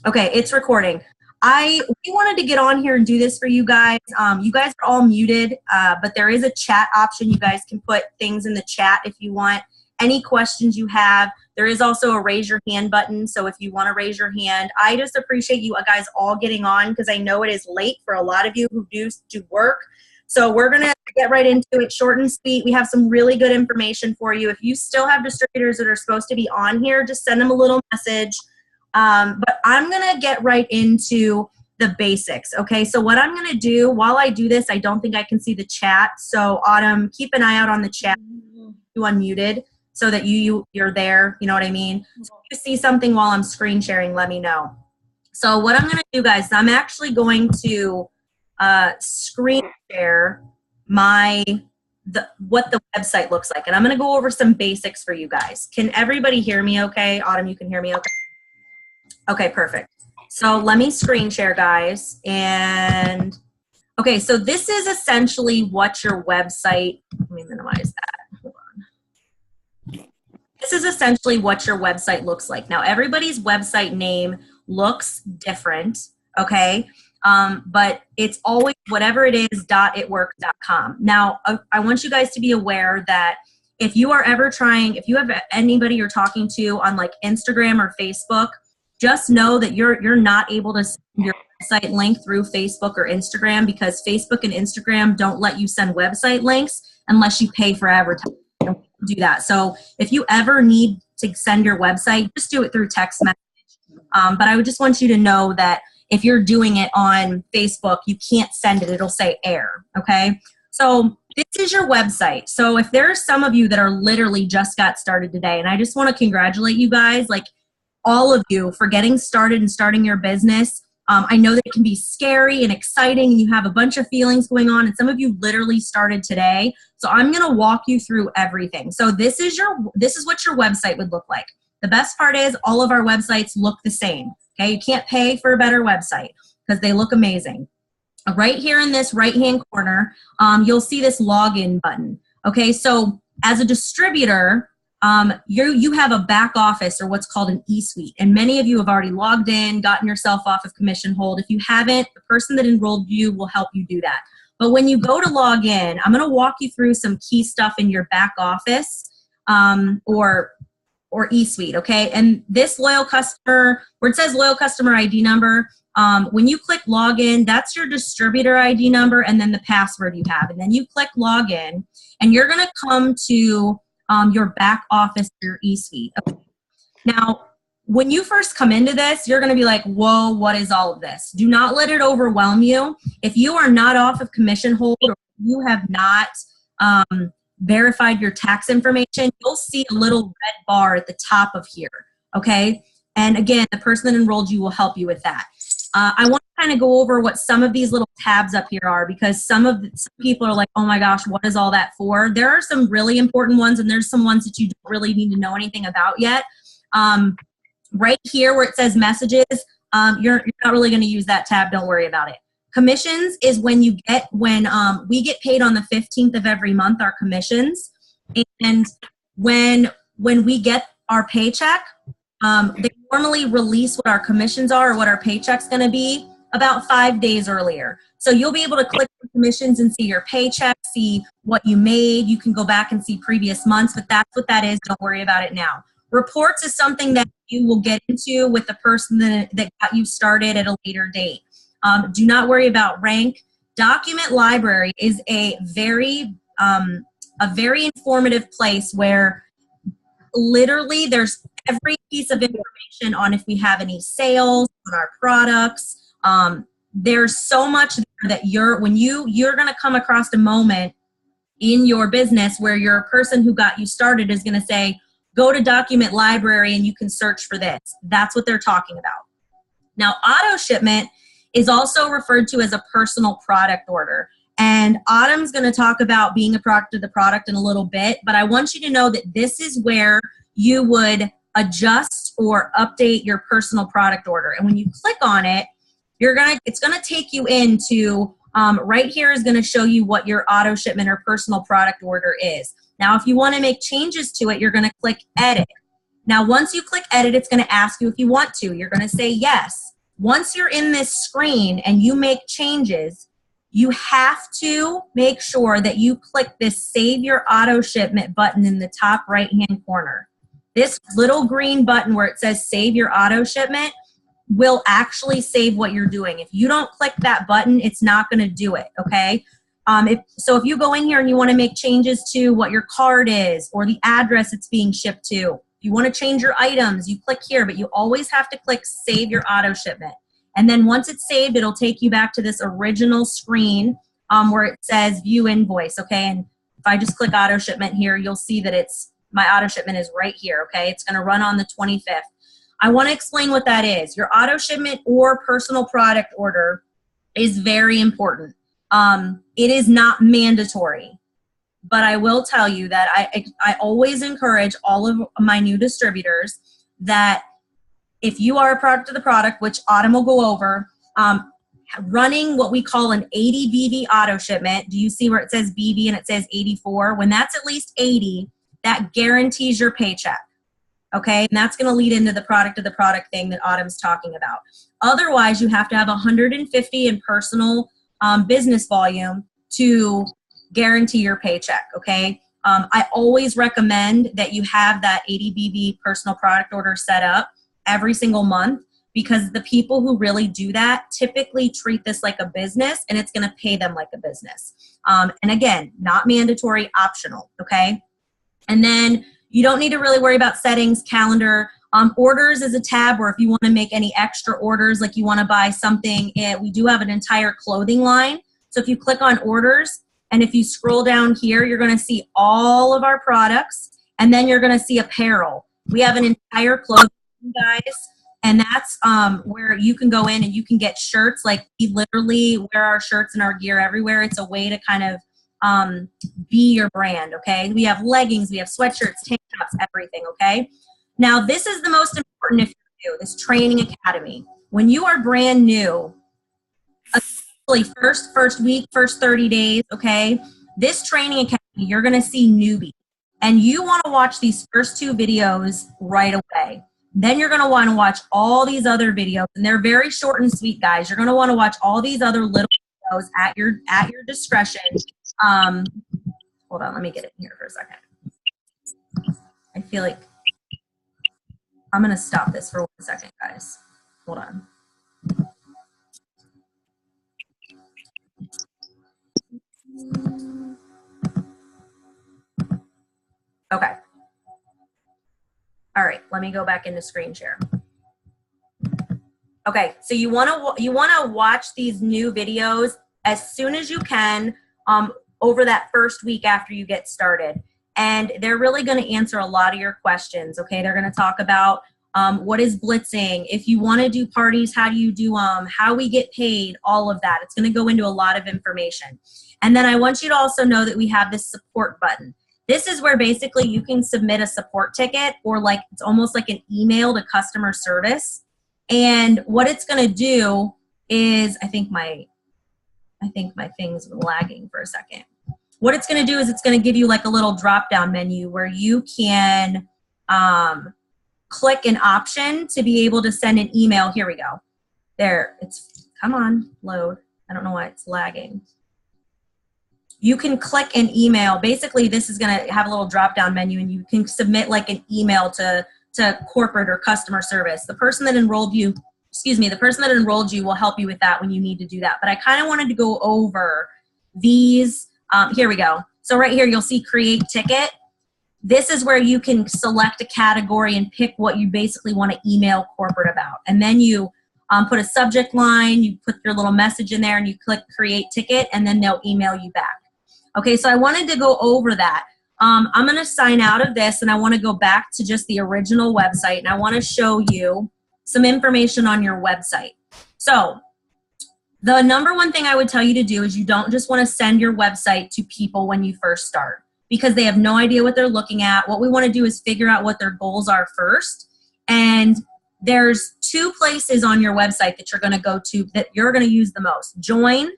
Okay, it's recording. We wanted to get on here and do this for you guys. You guys are all muted, but there is a chat option. You guys can put things in the chat if you want. Any questions you have. There is also a raise your hand button, so if you want to raise your hand. I just appreciate you guys all getting on because I know it is late for a lot of you who do work. So we're going to get right into it, short and sweet. We have some really good information for you. If you still have distributors that are supposed to be on here, just send them a little message. But I'm going to get right into the basics. Okay, so what I'm going to do while I do this, I don't think I can see the chat. So Autumn, keep an eye out on the chat. You unmuted so that you're there. You know what I mean? So if you see something while I'm screen sharing, let me know. So what I'm going to do, guys, I'm actually going to screen share what the website looks like. And I'm going to go over some basics for you guys. Can everybody hear me okay? Autumn, you can hear me okay? Okay, perfect. So let me screen share, guys. And okay, so this is essentially what your website, let me minimize that. Hold on. This is essentially what your website looks like. Now, everybody's website name looks different, okay? But it's always whatever it is, .itworks.com. Now, I want you guys to be aware that if you are ever if you have anybody you're talking to on like Instagram or Facebook, just know that you're not able to send your website link through Facebook or Instagram because Facebook and Instagram don't let you send website links unless you pay for advertising. Don't do that. So if you ever need to send your website, just do it through text message. But I would just want you to know that if you're doing it on Facebook, you can't send it. It'll say error, okay? So this is your website. So if there are some of you that are literally just got started today, and I just want to congratulate you guys, like all of you for getting started and starting your business. I know that it can be scary and exciting and you have a bunch of feelings going on and some of you literally started today. So I'm going to walk you through everything. So this is what your website would look like. The best part is all of our websites look the same. Okay, you can't pay for a better website because they look amazing. Right here in this right-hand corner, you'll see this login button. Okay, so as a distributor, you have a back office or what's called an e-suite, and many of you have already logged in, gotten yourself off of commission hold. If you haven't, the person that enrolled you will help you do that. But when you go to log in, I'm going to walk you through some key stuff in your back office or e-suite, okay? And this loyal customer, where it says loyal customer ID number, when you click login, that's your distributor ID number and then the password you have. And then you click login, and you're going to come to your back office, your e-suite. Okay. Now, when you first come into this, you're going to be like, whoa, what is all of this? Do not let it overwhelm you. If you are not off of commission hold or you have not verified your tax information, you'll see a little red bar at the top of here, okay? And again, the person that enrolled you will help you with that. I want to kind of go over what some of these little tabs up here are because some people are like, oh my gosh, what is all that for? There are some really important ones and there's some ones that you don't really need to know anything about yet. Right here where it says messages, you're not really going to use that tab. Don't worry about it. Commissions is when we get paid on the 15th of every month, our commissions. And when we get our paycheck, they normally release what our commissions are or what our paycheck's going to be about 5 days earlier. So you'll be able to click the commissions and see your paycheck, see what you made. You can go back and see previous months, but that's what that is. Don't worry about it now. Reports is something that you will get into with the person that got you started at a later date. Do not worry about rank. Document library is a very informative place where literally there's every piece of information on if we have any sales on our products. There's so much there that you're going to come across a moment in your business where your person who got you started is going to say, go to document library and you can search for this. That's what they're talking about. Now, auto shipment is also referred to as a personal product order. And Autumn's going to talk about being a product of the product in a little bit, but I want you to know that this is where you would adjust or update your personal product order. And when you click on it, it's going to take you into, right here is going to show you what your auto shipment or personal product order is. Now, if you want to make changes to it, you're going to click edit. Now, once you click edit, it's going to ask you if you want to. You're going to say yes. Once you're in this screen and you make changes, you have to make sure that you click this Save Your Auto Shipment button in the top right-hand corner. This little green button where it says Save Your Auto Shipment will actually save what you're doing. If you don't click that button, it's not going to do it, okay? If you go in here and you want to make changes to what your card is or the address it's being shipped to, if you want to change your items, you click here, but you always have to click Save Your Auto Shipment. And then once it's saved, it'll take you back to this original screen where it says View Invoice, okay? And if I just click Auto Shipment here, you'll see that my auto shipment is right here, okay? It's going to run on the 25th. I want to explain what that is. Your auto shipment or personal product order is very important. It is not mandatory, but I will tell you that I always encourage all of my new distributors that if you are a product of the product, which Autumn will go over, running what we call an 80 BV auto shipment. Do you see where it says BV and it says 84? When that's at least 80, that guarantees your paycheck. Okay, and that's going to lead into the product of the product thing that Autumn's talking about. Otherwise, you have to have 150 in personal business volume to guarantee your paycheck, okay? I always recommend that you have that 80 BV personal product order set up every single month because the people who really do that typically treat this like a business and it's going to pay them like a business. And again, not mandatory, optional, okay? And then you don't need to really worry about settings, calendar. Orders is a tab where if you want to make any extra orders, like you want to buy something, we do have an entire clothing line. So if you click on orders and if you scroll down here, you're going to see all of our products and then you're going to see apparel. We have an entire clothing line, guys, and that's where you can go in and you can get shirts. Like we literally wear our shirts and our gear everywhere. It's a way to kind of be your brand, okay? We have leggings, we have sweatshirts, tank tops, everything, okay? Now, this is the most important if you're new, this training academy. When you are brand new, especially first week, first 30 days, okay? This training academy, you're gonna see Newbie. And you wanna watch these first 2 videos right away. Then you're gonna wanna watch all these other videos, and they're very short and sweet, guys. You're gonna wanna watch all these other little videos at your discretion. Hold on, let me get it here for a second. I feel like I'm going to stop this for 1 second, guys. Hold on. Okay. All right, let me go back into screen share. Okay, so you want to watch these new videos as soon as you can over that first week after you get started. And they're really going to answer a lot of your questions, okay? They're going to talk about what is blitzing, if you want to do parties, how do you do them, how we get paid, all of that. It's going to go into a lot of information. And then I want you to also know that we have this support button. This is where basically you can submit a support ticket or like it's almost like an email to customer service. And what it's going to do is, I think my thing's lagging for a second. What it's going to do is it's going to give you like a little drop-down menu where you can click an option to be able to send an email. Here we go. There, come on, load. I don't know why it's lagging. You can click an email. Basically, this is going to have a little drop-down menu and you can submit like an email to corporate or customer service. The person that enrolled you, the person that enrolled you will help you with that when you need to do that. But I kind of wanted to go over these. Here we go. So right here, you'll see create ticket. This is where you can select a category and pick what you basically want to email corporate about. And then you put a subject line, you put your little message in there and you click create ticket and then they'll email you back. Okay, so I wanted to go over that. I'm going to sign out of this and I want to go back to just the original website and I want to show you some information on your website. So the number one thing I would tell you to do is you don't just want to send your website to people when you first start because they have no idea what they're looking at. What we want to do is figure out what their goals are first. And there's two places on your website that you're going to go to that you're going to use the most. Join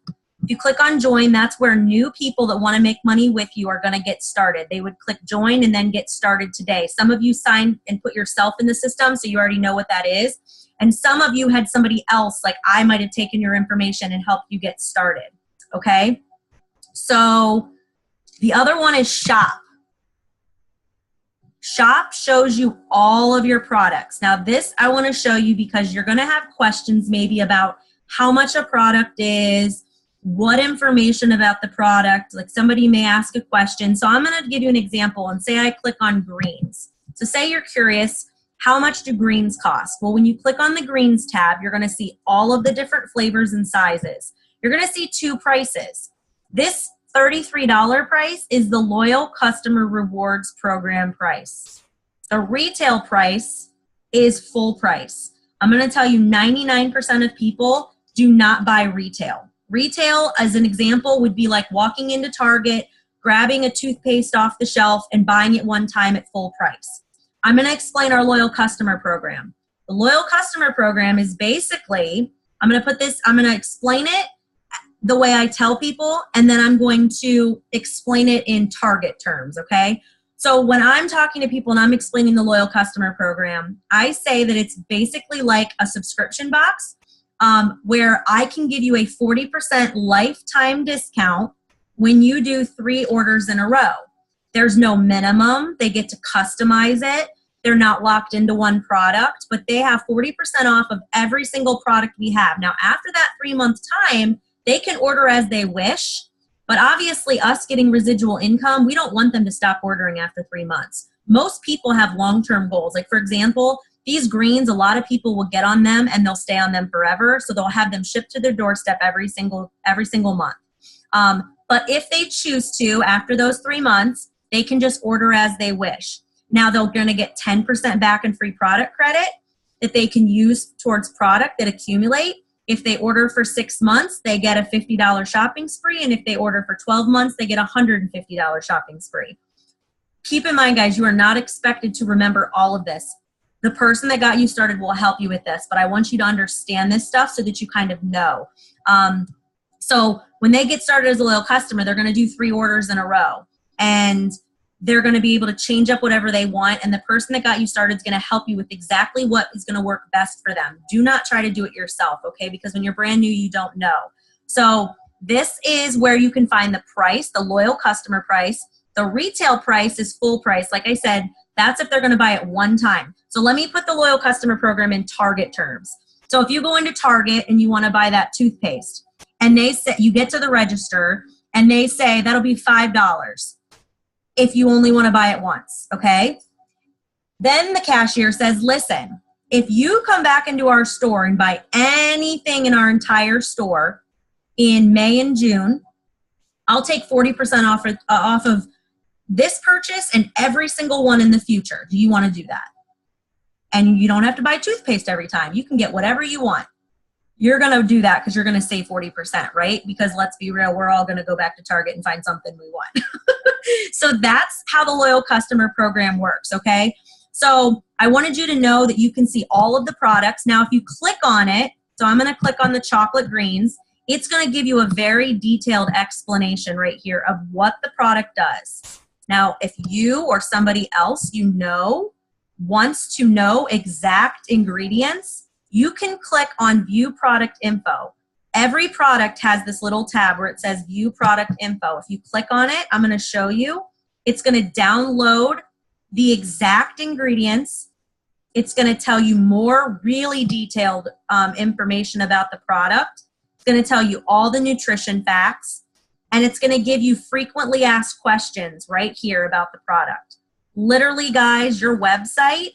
If you click on join, that's where new people that want to make money with you are going to get started. They would click join and then get started today. Some of you signed and put yourself in the system, so you already know what that is. And some of you had somebody else, like I might have taken your information and helped you get started, okay? So the other one is shop. Shop shows you all of your products. Now this I want to show you because you're going to have questions maybe about how much a product is, what information about the product, like somebody may ask a question. So I'm going to give you an example and say I click on greens. So say you're curious, how much do greens cost? Well, when you click on the greens tab, you're going to see all of the different flavors and sizes. You're going to see two prices. This $33 price is the Loyal Customer Rewards Program price. The retail price is full price. I'm going to tell you 99% of people do not buy retail. Retail, as an example, would be like walking into Target, grabbing a toothpaste off the shelf, and buying it one time at full price. I'm going to explain our Loyal Customer Program. The Loyal Customer Program is basically, I'm going to explain it the way I tell people, and then I'm going to explain it in Target terms, okay? So when I'm talking to people and I'm explaining the Loyal Customer Program, I say that it's basically like a subscription box where I can give you a 40% lifetime discount when you do 3 orders in a row. There's no minimum. They get to customize it. They're not locked into one product, but they have 40% off of every single product we have. Now, after that 3-month time, they can order as they wish, but obviously us getting residual income, we don't want them to stop ordering after 3 months. Most people have long-term goals. Like for example, these greens, a lot of people will get on them and they'll stay on them forever. So they'll have them shipped to their doorstep every single month. But if they choose to, after those 3 months, they can just order as they wish. Now they're going to get 10% back in free product credit that they can use towards product that accumulate. If they order for 6 months, they get a $50 shopping spree. And if they order for 12 months, they get a $150 shopping spree. Keep in mind, guys, you are not expected to remember all of this. The person that got you started will help you with this, but I want you to understand this stuff so that you kind of know. So when they get started as a loyal customer, they're going to do 3 orders in a row. And they're going to be able to change up whatever they want, and the person that got you started is going to help you with exactly what is going to work best for them. Do not try to do it yourself, okay? Because when you're brand new, you don't know. So this is where you can find the price, the loyal customer price. The retail price is full price. Like I said, that's if they're going to buy it one time. So let me put the loyal customer program in Target terms. So if you go into Target and you want to buy that toothpaste, and they say, you get to the register, and they say that'll be $5. If you only want to buy it once, okay? Then the cashier says, listen, if you come back into our store and buy anything in our entire store in May and June, I'll take 40% off of this purchase and every single one in the future. Do you want to do that? And you don't have to buy toothpaste every time. You can get whatever you want. You're going to do that because you're going to save 40%, right? Because let's be real, we're all going to go back to Target and find something we want. So that's how the loyal customer program works, okay? So I wanted you to know that you can see all of the products. Now, if you click on it, so I'm going to click on the chocolate greens, it's going to give you a very detailed explanation right here of what the product does. Now, if you or somebody else you know wants to know exact ingredients, you can click on View Product Info. Every product has this little tab where it says View Product Info. If you click on it, I'm going to show you. It's going to download the exact ingredients. It's going to tell you more really detailed information about the product. It's going to tell you all the nutrition facts. And it's going to give you frequently asked questions right here about the product. Literally, guys, your website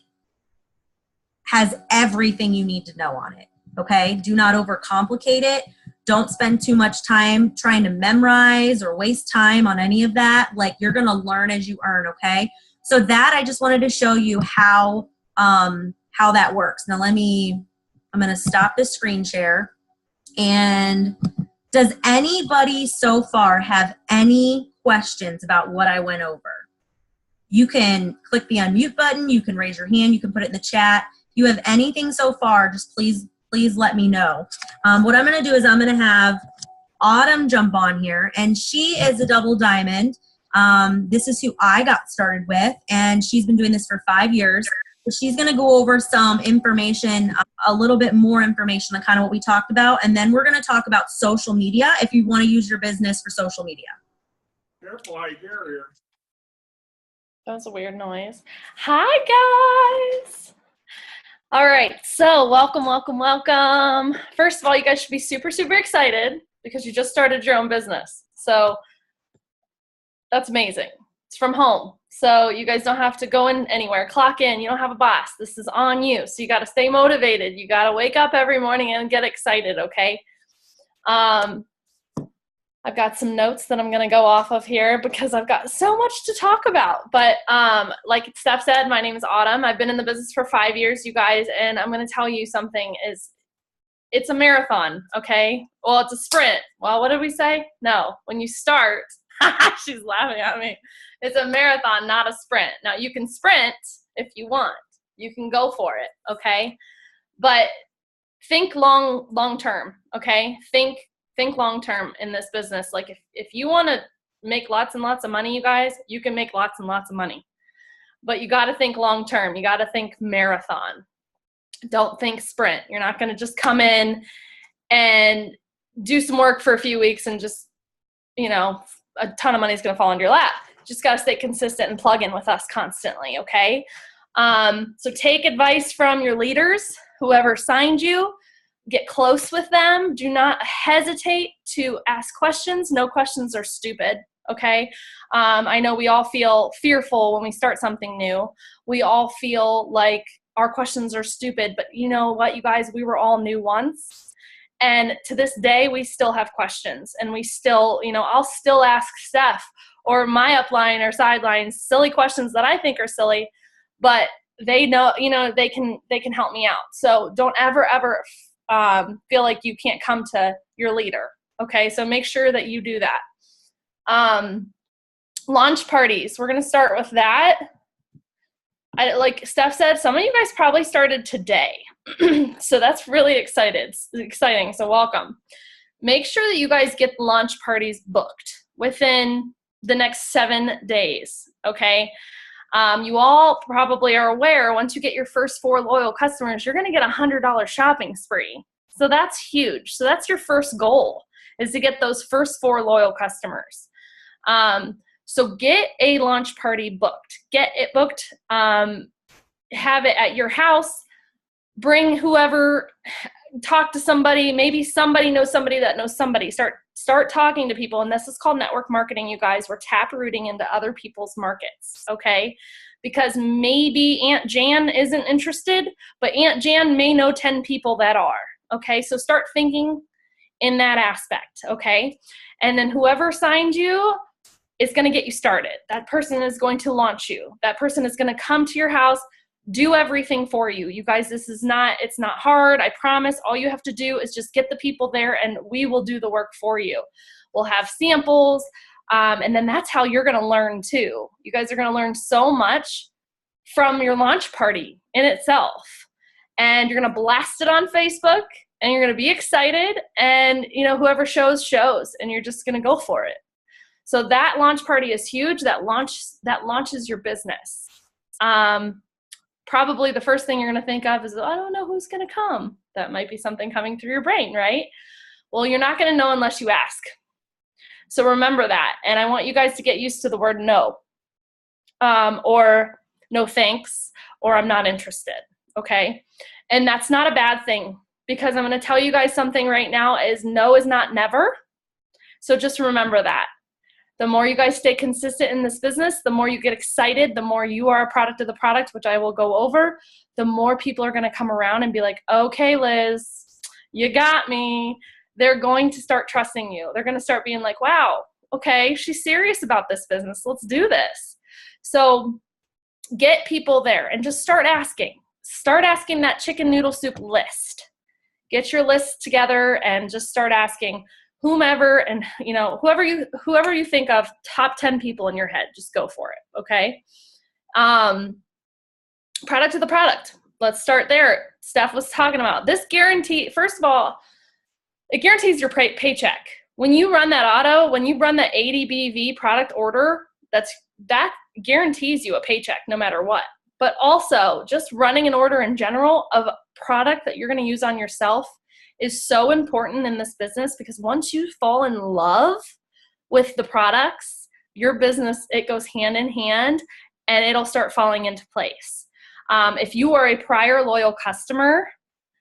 has everything you need to know on it, okay? Do not overcomplicate it. Don't spend too much time trying to memorize or waste time on any of that. Like, you're gonna learn as you earn, okay? So that, I just wanted to show you how that works. Now I'm gonna stop the screen share. And does anybody so far have any questions about what I went over? You can click the unmute button, you can raise your hand, you can put it in the chat. If you have anything so far, just please let me know. What I'm going to do is I'm going to have Autumn jump on here, and she is a double diamond. This is who I got started with, and she's been doing this for 5 years. So she's going to go over some information, a little bit more information on kind of what we talked about, and then we're going to talk about social media if you want to use your business for social media. Careful how you get here. That was a weird noise. Hi, guys. All right, so welcome, welcome, welcome. First of all, you guys should be super, super excited because you just started your own business. So that's amazing. It's from home. So you guys don't have to go in anywhere, clock in. You don't have a boss. This is on you. So you got to stay motivated. You got to wake up every morning and get excited, okay? I've got some notes that I'm going to go off of here because I've got so much to talk about. But like Steph said, my name is Autumn. I've been in the business for 5 years, you guys, and I'm going to tell you something is it's a marathon, okay? Well, it's a sprint. Well, what did we say? No. When you start, she's laughing at me. It's a marathon, not a sprint. Now, you can sprint if you want. You can go for it, okay? But think long term, okay? Think long-term in this business. Like if you want to make lots and lots of money, you guys, you can make lots and lots of money, but you got to think long-term. You got to think marathon. Don't think sprint. You're not going to just come in and do some work for a few weeks and just, you know, a ton of money is going to fall into your lap. Just got to stay consistent and plug in with us constantly. Okay. So take advice from your leaders, whoever signed you. Get close with them. Do not hesitate to ask questions. No questions are stupid, okay? I know we all feel fearful when we start something new. We all feel like our questions are stupid, but you know what, you guys? We were all new once. And to this day, we still have questions. And we still, you know, I'll still ask Steph or my upline or sidelines silly questions that I think are silly, but they know, you know, they can help me out. So don't ever feel like you can't come to your leader. Okay, so make sure that you do that. Launch parties, we're going to start with that. Like Steph said, some of you guys probably started today. So that's really exciting. So welcome. Make sure that you guys get the launch parties booked within the next 7 days. Okay. You all probably are aware once you get your first 4 loyal customers, you're going to get $100 shopping spree. So that's huge. So that's your first goal, is to get those first 4 loyal customers. So get a launch party booked. Get it booked. Have it at your house. Bring whoever, talk to somebody. Maybe somebody knows somebody that knows somebody. Start talking to people, and this is called network marketing, you guys. We're tap rooting into other people's markets, okay? Because maybe Aunt Jan isn't interested, but Aunt Jan may know 10 people that are, okay? So start thinking in that aspect, okay? And then whoever signed you is going to get you started. That person is going to launch you. That person is going to come to your house, do everything for you. You guys, it's not hard. I promise. All you have to do is just get the people there and we will do the work for you. We'll have samples. And then that's how you're going to learn too. You guys are going to learn so much from your launch party in itself. And you're going to blast it on Facebook and you're going to be excited. And you know, whoever shows, and you're just going to go for it. So that launch party is huge. That launches your business. Probably the first thing you're going to think of is, I don't know who's going to come. That might be something coming through your brain, right? Well, you're not going to know unless you ask. So remember that. And I want you guys to get used to the word no, or no thanks, or I'm not interested, okay? And that's not a bad thing, because I'm going to tell you guys something right now is no is not never. So just remember that. The more you guys stay consistent in this business, the more you get excited, the more you are a product of the product, which I will go over, the more people are going to come around and be like, okay, Liz, you got me. They're going to start trusting you. They're going to start being like, wow, okay, she's serious about this business. Let's do this. So get people there and just start asking. Start asking that chicken noodle soup list. Get your list together and just start asking whomever, and you know, whoever you think of, top 10 people in your head, just go for it, okay? Product of the product. Let's start there. Steph was talking about this guarantee. First of all, it guarantees your paycheck when you run that auto, when you run the ADBV product order, that guarantees you a paycheck no matter what. But also just running an order in general of a product that you're going to use on yourself is so important in this business, because once you fall in love with the products, your business, it goes hand in hand and it'll start falling into place. If you are a prior loyal customer,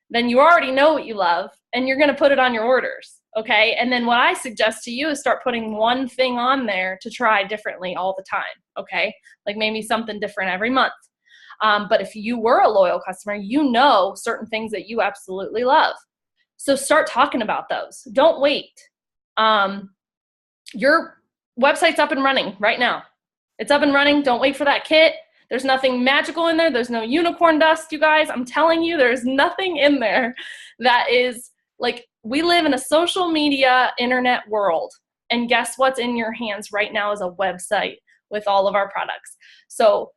then you already know what you love and you're going to put it on your orders. Okay. And then what I suggest to you is start putting one thing on there to try differently all the time. Okay. Like maybe something different every month. But if you were a loyal customer, you know certain things that you absolutely love. So start talking about those. Don't wait. Your website's up and running right now. It's up and running. Don't wait for that kit. There's nothing magical in there. There's no unicorn dust, you guys. I'm telling you, there's nothing in there that is like, we live in a social media internet world. And guess what's in your hands right now is a website with all of our products. So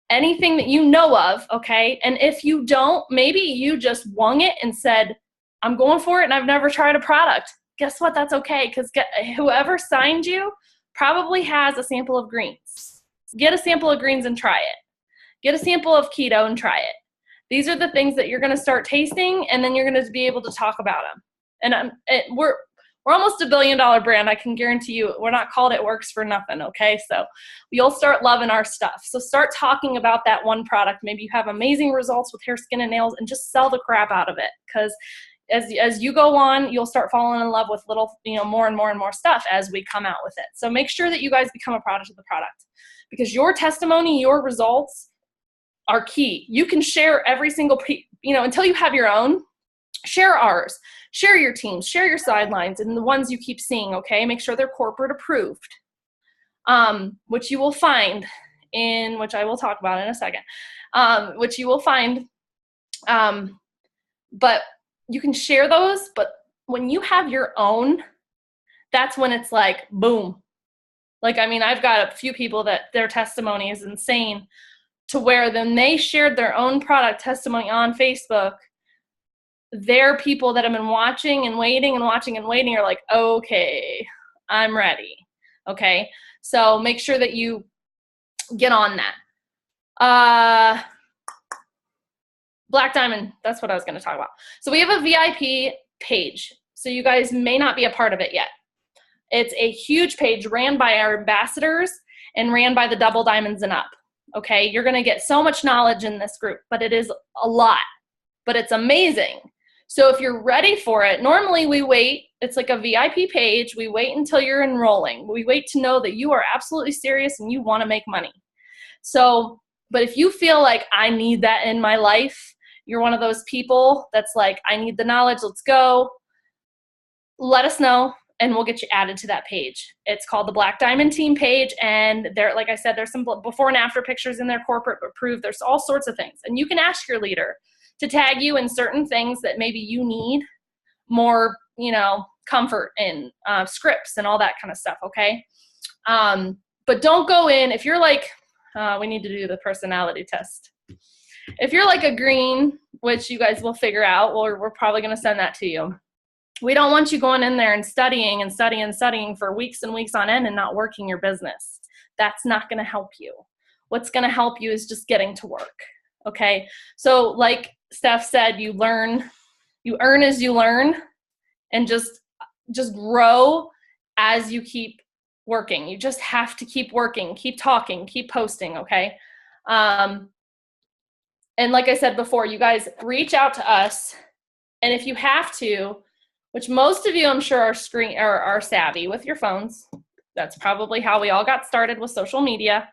anything that you know of, okay? And if you don't, maybe you just wung it and said, I'm going for it and I've never tried a product. Guess what? That's okay, because whoever signed you probably has a sample of greens. Get a sample of greens and try it. Get a sample of keto and try it. These are the things that you're going to start tasting, and then you're going to be able to talk about them. And we're almost $1 billion brand. I can guarantee you we're not called It Works for nothing, okay? So you'll start loving our stuff. So start talking about that one product. Maybe you have amazing results with hair, skin, and nails, and just sell the crap out of it, because as you go on, you'll start falling in love with little, more and more and more stuff as we come out with it. So make sure that you guys become a product of the product, because your testimony, your results are key. You can share every single, until you have your own, share ours, share your teams, share your sidelines and the ones you keep seeing, okay? Make sure they're corporate approved, which you will find which I will talk about in a second, which you will find, but you can share those, but when you have your own, that's when it's like, boom. Like, I've got a few people that their testimony is insane, to where then they shared their own product testimony on Facebook. They're people that have been watching and waiting and watching and waiting are like, okay, I'm ready. Okay. So make sure that you get on that. Black Diamond, that's what I was going to talk about. So we have a VIP page. So you guys may not be a part of it yet. It's a huge page ran by our ambassadors and ran by the Double Diamonds and Up. Okay, you're going to get so much knowledge in this group, but it is a lot, but it's amazing. So if you're ready for it, normally we wait. It's like a VIP page. We wait until you're enrolling. We wait to know that you are absolutely serious and you want to make money. So, but if you feel like I need that in my life, you're one of those people that's like, I need the knowledge, let's go. Let us know and we'll get you added to that page. It's called the Black Diamond Team page. And there, like I said, there's some before and after pictures in there, corporate approved. There's all sorts of things. And you can ask your leader to tag you in certain things that maybe you need more, comfort in, scripts and all that kind of stuff. Okay. But don't go in if you're like, we need to do the personality test. If you're like a green, which you guys will figure out, we're probably going to send that to you. We don't want you going in there and studying and studying and studying for weeks and weeks on end and not working your business. That's not going to help you. What's going to help you is just getting to work. Okay. So like Steph said, you earn as you learn, and just grow as you keep working. You just have to keep working, keep talking, keep posting. Okay. And like I said before, you guys reach out to us. And if you have to, which most of you I'm sure are savvy with your phones. That's probably how we all got started with social media.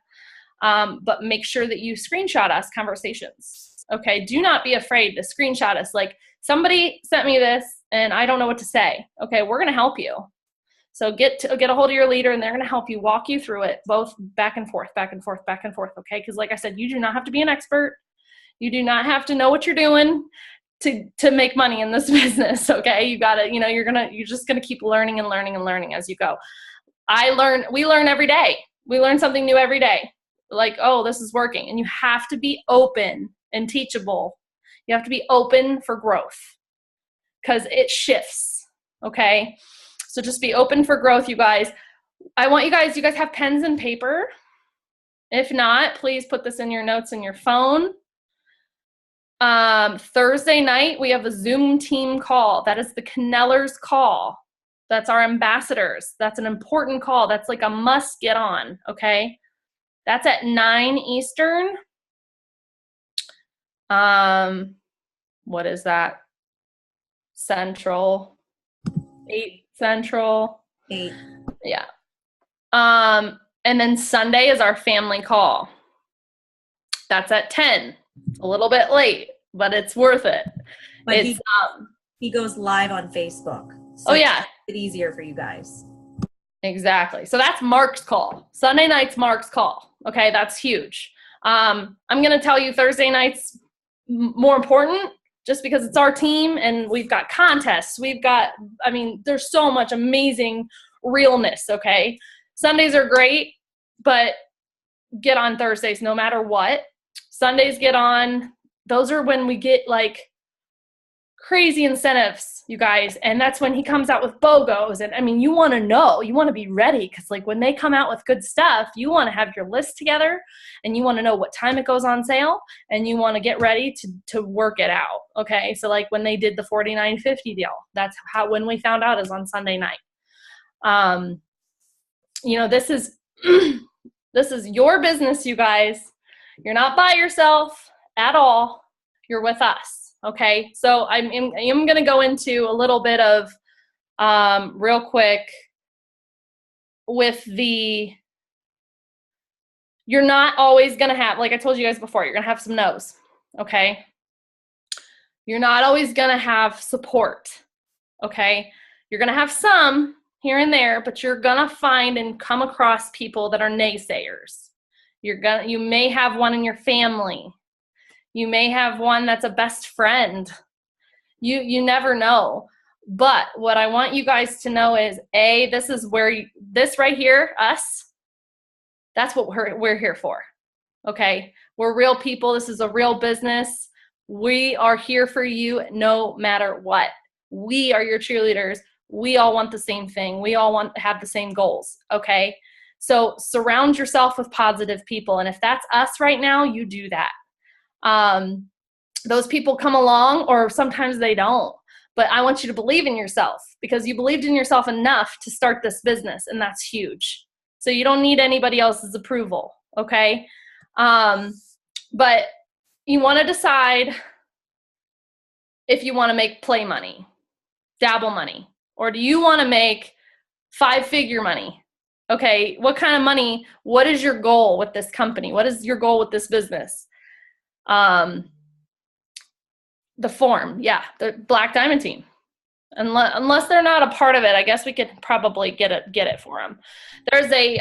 But make sure that you screenshot us conversations. Okay, do not be afraid to screenshot us. Like, somebody sent me this and I don't know what to say. Okay, we're gonna help you. So get a hold of your leader and they're gonna help you, walk you through it, both back and forth, back and forth, back and forth. Okay, because like I said, you do not have to be an expert. You do not have to know what you're doing to make money in this business. Okay, you gotta, you're just gonna keep learning and learning and learning as you go. We learn every day. We learn something new every day. Like, oh, this is working. And you have to be open and teachable. You have to be open for growth because it shifts. Okay. So just be open for growth, you guys. I want you guys have pens and paper? If not, please put this in your notes in your phone. Thursday night, we have a Zoom team call. That is the Cannellers call. That's our ambassadors. That's an important call. That's like a must get on, okay? That's at 9 Eastern. What is that? Central. 8 Central. 8. Yeah. And then Sunday is our family call. That's at 10. It's a little bit late, but it's worth it. But he goes live on Facebook. So oh yeah. It's easier for you guys. Exactly. So that's Mark's call. Sunday night's Mark's call. Okay, that's huge. I'm going to tell you Thursday night's more important just because it's our team and we've got contests. There's so much amazing realness, okay? Sundays are great, but get on Thursdays no matter what. Sundays get on. Those are when we get like crazy incentives, you guys. And that's when he comes out with BOGOs. And you want to know, you want to be ready because like when they come out with good stuff, you want to have your list together and you want to know what time it goes on sale and you want to get ready to work it out. Okay. So like when they did the $49.50 deal, that's when we found out is on Sunday night. This is, this is your business, you guys. You're not by yourself at all. You're with us. Okay, so I'm going to go into a little bit of real quick with you're not always going to have, like I told you guys before, you're going to have some no's, okay? You're not always going to have support, okay? You're going to have some here and there, but you're going to find and come across people that are naysayers. You may have one in your family. You may have one that's a best friend. You never know. But what I want you guys to know is, this is this right here, us, that's what we're here for. Okay? We're real people. This is a real business. We are here for you no matter what. We are your cheerleaders. We all want the same thing. We all want to have the same goals. Okay? So surround yourself with positive people. And if that's us right now, you do that. Those people come along or sometimes they don't, but I want you to believe in yourself because you believed in yourself enough to start this business and that's huge. So you don't need anybody else's approval. Okay. But you want to decide if you want to make play money, dabble money, or do you want to make 5-figure money? Okay. What kind of money? What is your goal with this company? What is your goal with this business? The form, the Black Diamond team. Unless they're not a part of it, I guess we could probably get it for them. There's a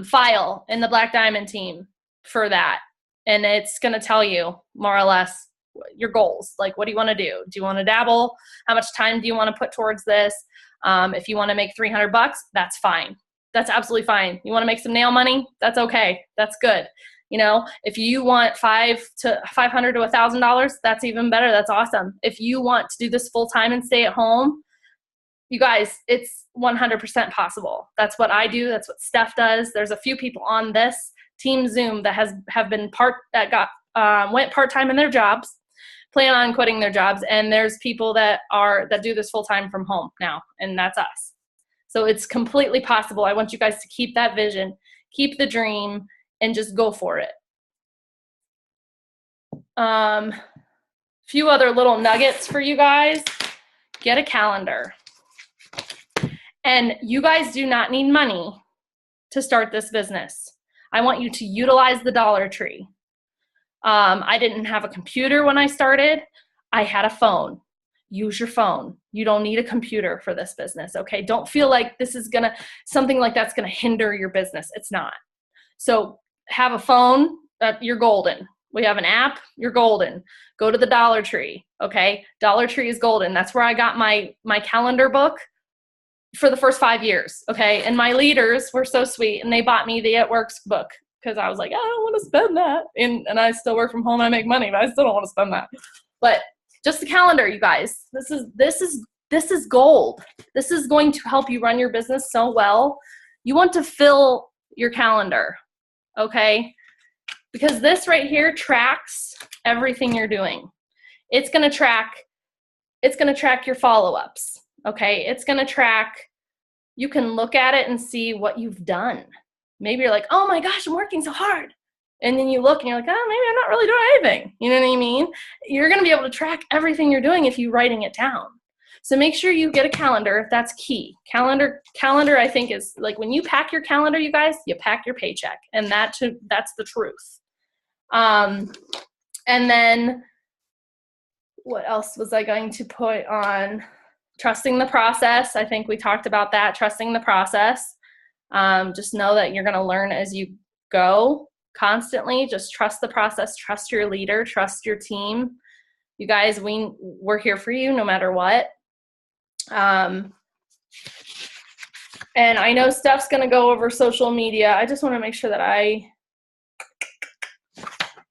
file in the Black Diamond team for that, and it's going to tell you more or less your goals. Like, what do you want to do? Do you want to dabble? How much time do you want to put towards this? If you want to make $300, that's fine. That's absolutely fine. You want to make some nail money? That's okay. That's good. If you want $500 to $1,000, that's even better. That's awesome. If you want to do this full time and stay at home, you guys, it's 100% possible. That's what I do. That's what Steph does. There's a few people on this team Zoom that have been went part-time in their jobs, plan on quitting their jobs. And there's people that do this full time from home now, and that's us. So it's completely possible. I want you guys to keep that vision, keep the dream, and just go for it. Few other little nuggets for you guys. Get a calendar. And you guys do not need money to start this business. I want you to utilize the Dollar Tree. I didn't have a computer when I started. I had a phone. Use your phone. You don't need a computer for this business, okay? Don't feel like this is something like that's gonna hinder your business. It's not. So have a phone, you're golden. We have an app, you're golden. Go to the Dollar Tree, okay? Dollar Tree is golden. That's where I got my calendar book for the first 5 years, okay? And my leaders were so sweet, and they bought me the It Works book because I was like, I don't want to spend that. And I still work from home and I make money, but I still don't want to spend that. But just the calendar, you guys. This is this is gold. This is going to help you run your business so well. You want to fill your calendar, okay? Because this right here tracks everything you're doing. It's going to track your follow-ups, okay? It's going to track, you can look at it and see what you've done. Maybe you're like, oh my gosh, I'm working so hard. And then you look and you're like, oh, maybe I'm not really doing anything. You know what I mean? You're going to be able to track everything you're doing if you're writing it down. So make sure you get a calendar. That's key. Calendar, I think, is like when you pack your calendar, you guys, you pack your paycheck. And that's the truth. And then what else was I going to put on? Trusting the process. I think we talked about that. Trusting the process. Just know that you're going to learn as you go constantly. Just trust the process. Trust your leader. Trust your team. You guys, we're here for you no matter what. And I know Steph's going to go over social media. I just want to make sure that I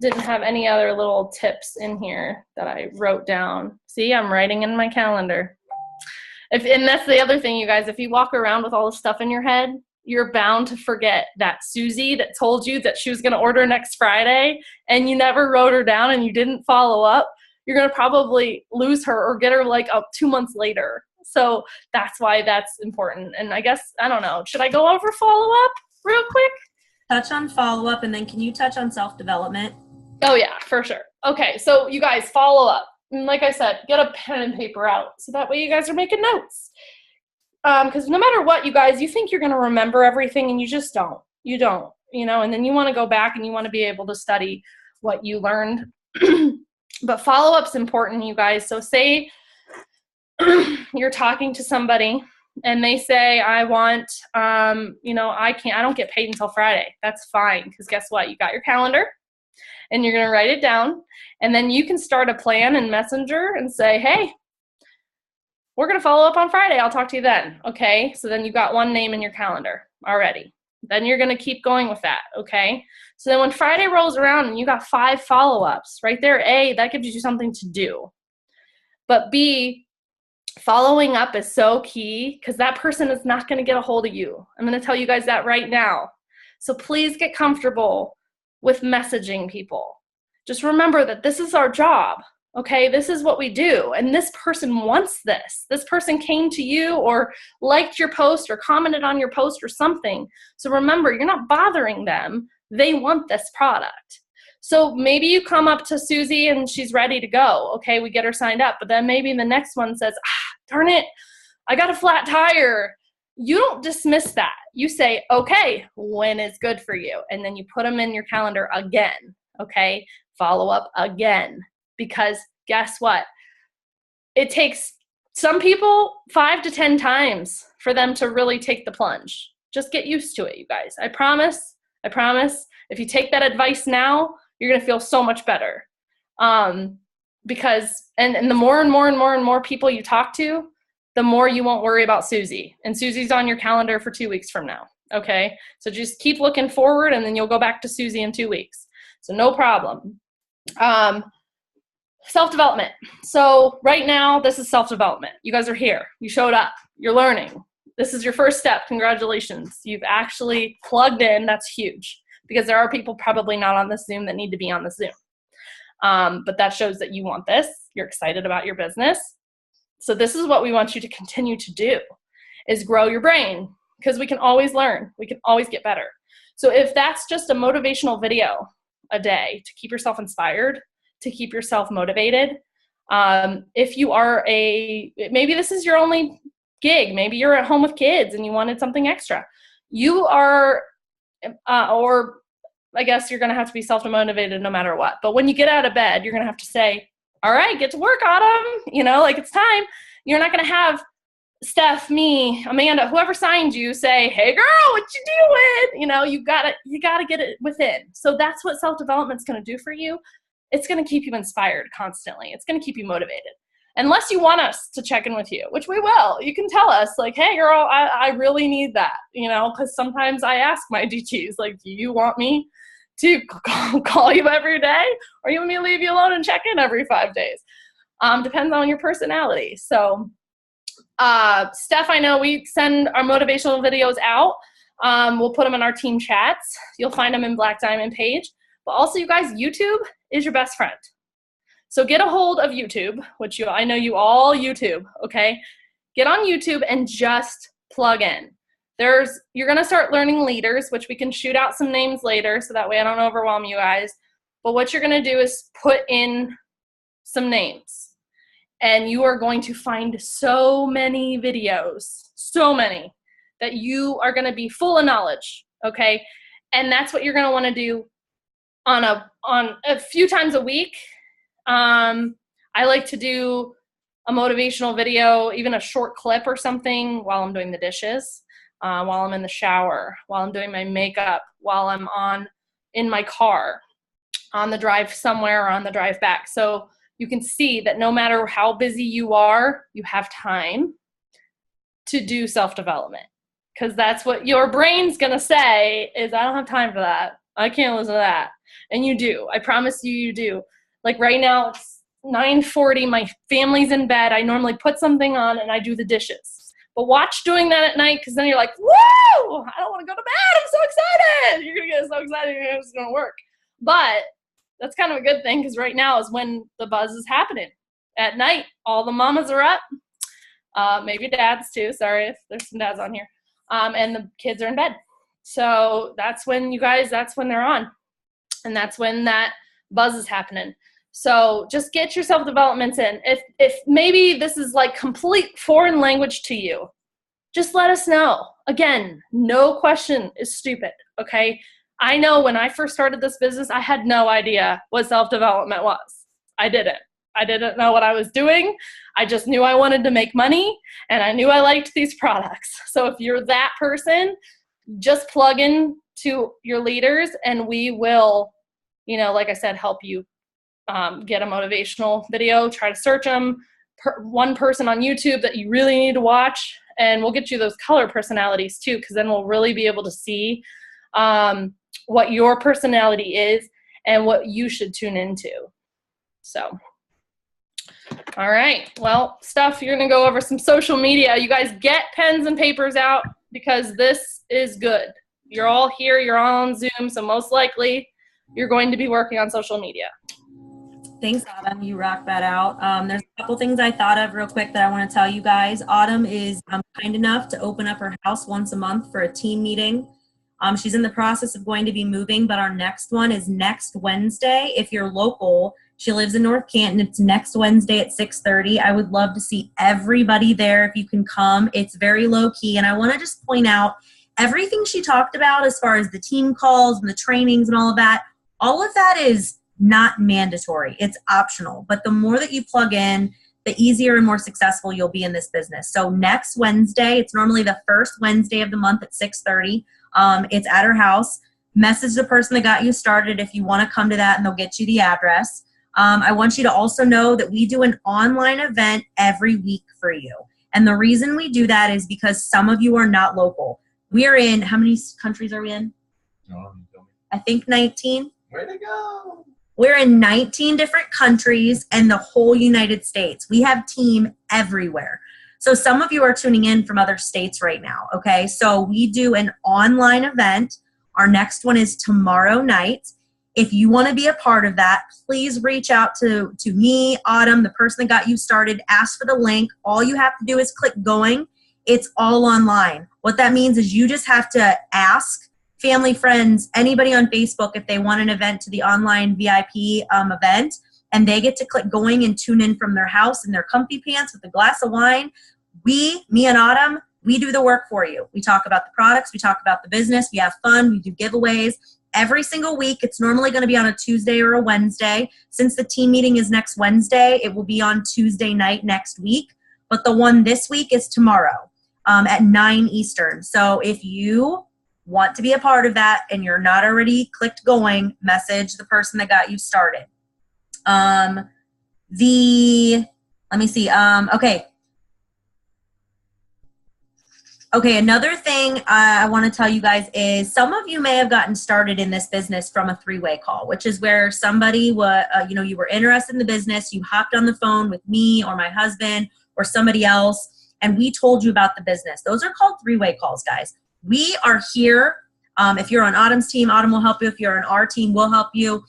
didn't have any other little tips in here that I wrote down. See, I'm writing in my calendar. And that's the other thing, you guys, if you walk around with all this stuff in your head, you're bound to forget that Susie that told you that she was going to order next Friday and you never wrote her down and you didn't follow up. You're going to probably lose her or get her like 2 months later. So that's why that's important. And I guess, I don't know, should I go over follow-up real quick? Touch on follow-up, and then can you touch on self-development? Oh yeah, for sure. Okay, so you guys, follow up. And like I said, get a pen and paper out so that way you guys are making notes. Because no matter what, you guys, you think you're going to remember everything and you just don't. You don't, and then you want to go back and you want to be able to study what you learned. But follow-up's important, you guys. So say you're talking to somebody and they say, I want, I don't get paid until Friday. That's fine. Because guess what? You got your calendar and you're going to write it down. And then you can start a plan in Messenger and say, hey, we're going to follow up on Friday. I'll talk to you then. Okay. So then you got one name in your calendar already. Then you're going to keep going with that. Okay. So then when Friday rolls around and you got 5 follow-ups right there, A, that gives you something to do. But B, following up is so key because that person is not going to get a hold of you. I'm going to tell you guys that right now. So please get comfortable with messaging people. Just remember that this is our job. Okay, this is what we do. And this person wants this. This person came to you or liked your post or commented on your post or something. So remember, you're not bothering them. They want this product. So maybe you come up to Susie and she's ready to go. Okay, we get her signed up. But then maybe the next one says, darn it, I got a flat tire. You don't dismiss that. You say, okay, when is good for you? And then you put them in your calendar again. Okay, follow up again. Because guess what? It takes some people 5 to 10 times for them to really take the plunge. Just get used to it, you guys. I promise. If you take that advice now, you're going to feel so much better. Because the more and more people you talk to, the more you won't worry about Susie. And Susie's on your calendar for 2 weeks from now. Okay? So just keep looking forward and then you'll go back to Susie in 2 weeks. So no problem. Self-development. So right now, this is self-development. You guys are here. You showed up. You're learning. This is your first step. Congratulations. You've actually plugged in. That's huge because there are people probably not on this Zoom that need to be on the Zoom. But that shows that you want this. You're excited about your business. So this is what we want you to continue to do is grow your brain because we can always learn. We can always get better. So if that's just a motivational video a day to keep yourself inspired, to keep yourself motivated. If you are maybe this is your only gig, maybe you're at home with kids and you wanted something extra. You are, or I guess you're going to have to be self-motivated no matter what. But when you get out of bed, you're going to have to say, all right, get to work, Autumn. It's time. You're not going to have Steph, me, Amanda, whoever signed you say, hey girl, what you doing? You gotta get it within. So that's what self-development's going to do for you. It's going to keep you inspired constantly. It's going to keep you motivated. Unless you want us to check in with you, which we will. You can tell us, like, hey, girl, I really need that, because sometimes I ask my DTs, like, do you want me to call you every day? Or you want me to leave you alone and check in every 5 days? Depends on your personality. So Steph, I know we send our motivational videos out. We'll put them in our team chats. You'll find them in Black Diamond page. But also, you guys, YouTube is your best friend. So get a hold of YouTube, which I know you all YouTube, okay? Get on YouTube and just plug in. You're going to start learning leaders, which we can shoot out some names later so that way I don't overwhelm you guys. But what you're going to do is put in some names. And you are going to find so many videos, so many, that you are going to be full of knowledge, okay? And that's what you're going to want to do on a few times a week. I like to do a motivational video, even a short clip or something while I'm doing the dishes, while I'm in the shower, while I'm doing my makeup, while I'm in my car, on the drive somewhere or on the drive back. So you can see that no matter how busy you are, you have time to do self-development, because that's what your brain's going to say is, I don't have time for that. I can't listen to that. And you do. I promise you, you do. Like right now, it's 9:40. My family's in bed. I normally put something on and I do the dishes. But watch doing that at night, because then you're like, woo! I don't want to go to bed. I'm so excited. You're going to get so excited. It's going to work. But that's kind of a good thing, because right now is when the buzz is happening. At night, all the mamas are up. Maybe dads too. Sorry if there's some dads on here. And the kids are in bed. So that's when that's when they're on. And that's when that buzz is happening. So just get your self-developments in. If maybe this is like complete foreign language to you, just let us know. Again, no question is stupid, okay? I know when I first started this business, I had no idea what self-development was. I didn't know what I was doing. I just knew I wanted to make money, and I knew I liked these products. So if you're that person, just plug in to your leaders, and we will, like I said, help you get a motivational video. Try to search them, one person on YouTube that you really need to watch, and we'll get you those color personalities too, because then we'll really be able to see what your personality is and what you should tune into. So, all right. Well, Steph, you're going to go over some social media. You guys get pens and papers out, because this is good. You're all here. You're all on Zoom. So most likely you're going to be working on social media. Thanks, Autumn. You rocked that out. There's a couple things I thought of real quick that I want to tell you guys. Autumn is kind enough to open up her house once a month for a team meeting. She's in the process of going to be moving, but our next one is next Wednesday. If you're local, she lives in North Canton. It's next Wednesday at 6:30. I would love to see everybody there if you can come. It's very low key. And I want to just point out everything she talked about as far as the team calls and the trainings and all of that is not mandatory. It's optional. But the more that you plug in, the easier and more successful you'll be in this business. So next Wednesday, it's normally the first Wednesday of the month at 6:30. It's at her house. Message the person that got you started if you want to come to that, and they'll get you the address. I want you to also know that we do an online event every week for you. And the reason we do that is because some of you are not local. We are in, how many countries are we in? I think 19. Way to go. We're in 19 different countries and the whole United States. We have team everywhere. So some of you are tuning in from other states right now, okay? So we do an online event. Our next one is tomorrow night. If you want to be a part of that, please reach out to me, Autumn, the person that got you started. Ask for the link. All you have to do is click going. It's all online. What that means is you just have to ask family, friends, anybody on Facebook if they want an event to the online VIP event, and they get to click going and tune in from their house in their comfy pants with a glass of wine. Me and Autumn, we do the work for you. We talk about the products. We talk about the business. We have fun. We do giveaways. Every single week, it's normally going to be on a Tuesday or a Wednesday. Since the team meeting is next Wednesday, it will be on Tuesday night next week. But the one this week is tomorrow at 9 Eastern. So if you want to be a part of that and you're not already clicked going, message the person that got you started. Okay, another thing I want to tell you guys is some of you may have gotten started in this business from a three-way call, which is where somebody you were interested in the business, you hopped on the phone with me or my husband or somebody else, and we told you about the business. Those are called three-way calls, guys. We are here. If you're on Autumn's team, Autumn will help you. If you're on our team, we'll help you.